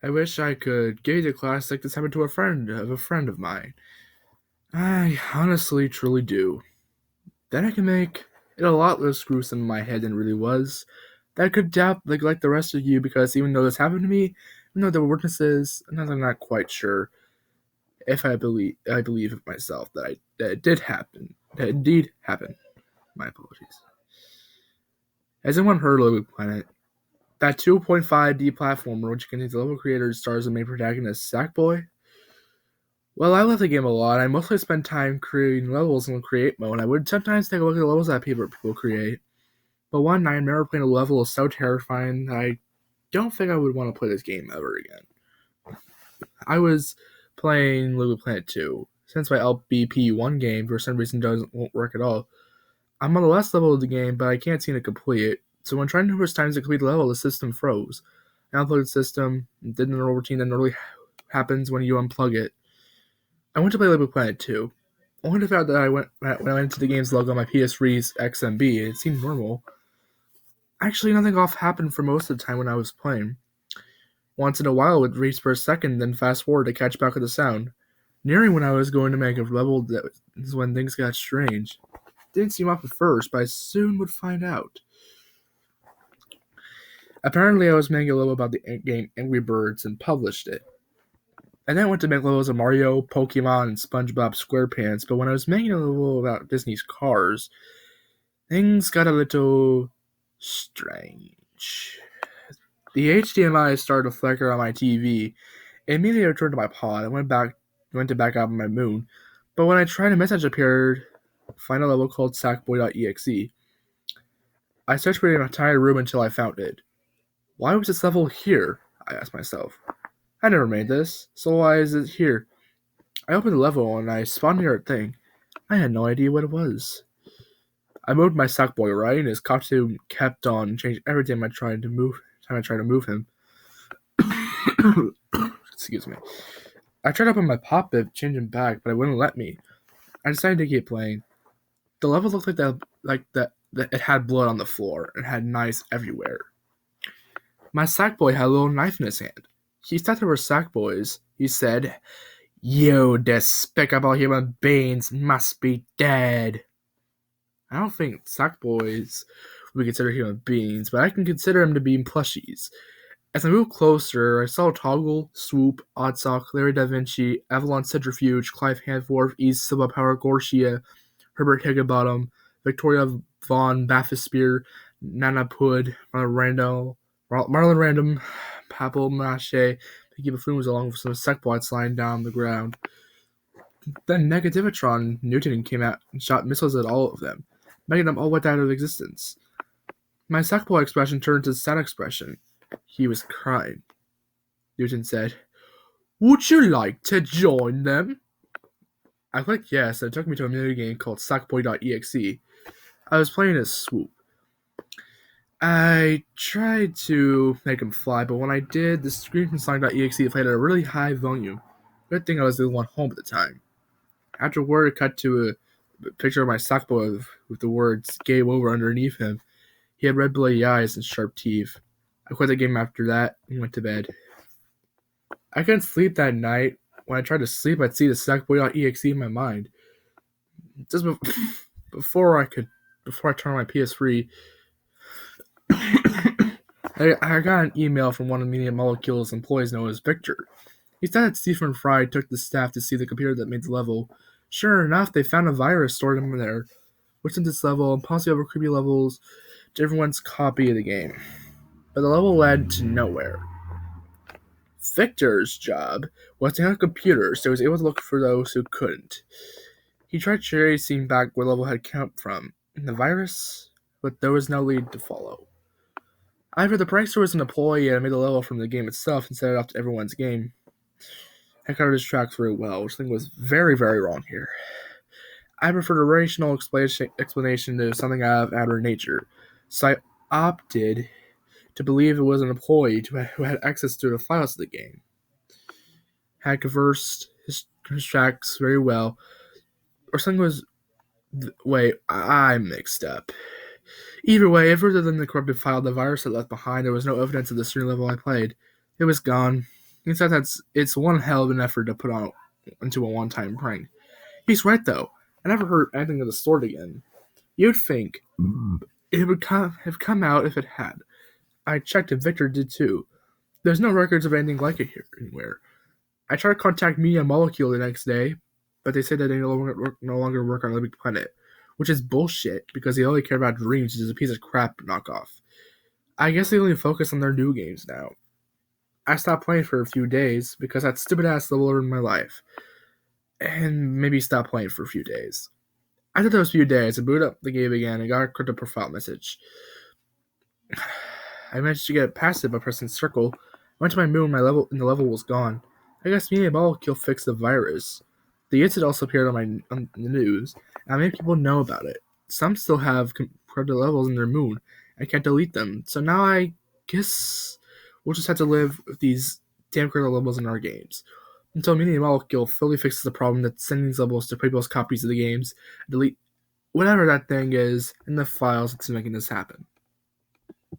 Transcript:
I wish I could give you the class like this happened to a friend of mine. I honestly, truly do. Then I can make it a lot less gruesome in my head than it really was. That I could doubt like the rest of you because even though this happened to me, even though there were witnesses, I'm not quite sure if I believe of myself that it did happen. That it indeed happened. My apologies. Has anyone heard of Little Planet? That 2.5D platformer which contains the level creators stars the main protagonist, Sackboy? Well, I love the game a lot. I mostly spend time creating levels in create mode. I would sometimes take a look at the levels that people create. But one night I remember playing a level so terrifying that I don't think I would want to play this game ever again. I was playing LittleBigPlanet 2. Since my LBP1 game for some reason won't work at all. I'm on the last level of the game, but I can't seem to complete it. So when trying numerous times to complete the level, the system froze. I unplugged the system, did the normal routine that normally happens when you unplug it. I went to play LittleBigPlanet 2. Only to find out that when I went into the game's logo on my PS3's XMB, it seemed normal. Actually, nothing off happened for most of the time when I was playing. Once in a while, it would race for a second, then fast forward to catch back with the sound. Nearing when I was going to make a level, that is when things got strange. Didn't seem off at first, but I soon would find out. Apparently, I was making a level about the game Angry Birds and published it. I then went to make levels of Mario, Pokemon, and SpongeBob SquarePants, but when I was making a level about Disney's cars, things got a little strange. The HDMI started to flicker on my TV. It immediately returned to my pod and went to back out on my moon. But when I tried, a message appeared. Find a level called Sackboy.exe. I searched for the entire room until I found it. Why was this level here? I asked myself. I never made this, so why is it here? I opened the level and I spawned near a thing. I had no idea what it was. I moved my Sackboy right, and his costume kept on changing every time I tried to move him. Excuse me. I tried to open my pop-up to change him back, but it wouldn't let me. I decided to keep playing. The level looked that it had blood on the floor and had knives everywhere. My Sackboy had a little knife in his hand. He thought they were Sackboys. He said, "You despicable human beings must be dead." I don't think Sackboys would be considered human beings, but I can consider them to be plushies. As I moved closer, I saw Toggle, Swoop, Oddsock, Larry Da Vinci, Avalon Centrifuge, Clive Hanforth, East Silva Power Gorshia, Herbert Higginbottom, Victoria Von Bathysphere, Nana Pud, Marlon Random, Papal Mache, Pinky Buffoon was along with some Sackboys lying down on the ground. Then Negativitron Newton came out and shot missiles at all of them, making them all went out of existence. My Sackboy expression turned to sad expression. He was crying. Newton said, "Would you like to join them?" I clicked yes, and it took me to a minigame called Sackboy.exe. I was playing as Swoop. I tried to make him fly, but when I did, the screen from Sonic.exe played at a really high volume. Good thing I was the one home at the time. Afterward, it cut to a picture of my Sackboy with the words "Game Over" underneath him. He had red bloody eyes and sharp teeth. I quit the game after that and went to bed. I couldn't sleep that night. When I tried to sleep, I'd see the Sackboy.exe in my mind. Just before I turned on my PS3, I got an email from one of Media Molecule's employees known as Victor. He said that Stephen Fry took the staff to see the computer that made the level. Sure enough, they found a virus stored in there, which sent this level and possibly other creepy levels to everyone's copy of the game. But the level led to nowhere. Victor's job was to have a computer, so he was able to look for those who couldn't. He tried tracing back where the level had come from, and the virus, but there was no lead to follow. Either the prankster was an employee and made the level from the game itself and set it up to everyone's game. I covered his tracks very well, which I think was very, very wrong here. I preferred a rational explanation to something out of outer nature, so I opted to believe it was an employee who had access to the files of the game. Had conversed his tracks very well, or something was. Wait, I'm mixed up. Either way, other than the corrupted file the virus had left behind, there was no evidence of the certain level I played. It was gone. He said it's one hell of an effort to put on into a one-time prank. He's right though. I never heard anything of the sort again. You'd think it would have come out if it had. I checked and Victor did too. There's no records of anything like it here anywhere. I tried to contact Media Molecule the next day, but they said that they no longer work on LittleBigPlanet, which is bullshit because they only care about Dreams, which is a piece of crap knockoff. I guess they only focus on their new games now. I stopped playing for a few days because that stupid ass level ruined my life, and maybe stopped playing for a few days. After those few days, I booted up the game again and got a crypto profile message. I managed to get past it by pressing circle. I went to my moon, and the level was gone. I guess Media Molecule fixed the virus. The incident also appeared on the news, and I made people know about it. Some still have crypto levels in their moon. I can't delete them, so now I guess we'll just have to live with these damn crypto levels in our games. Until Media Molecule fully fixes the problem that sending these levels to people's copies of the games, delete whatever that thing is in the files that's making this happen.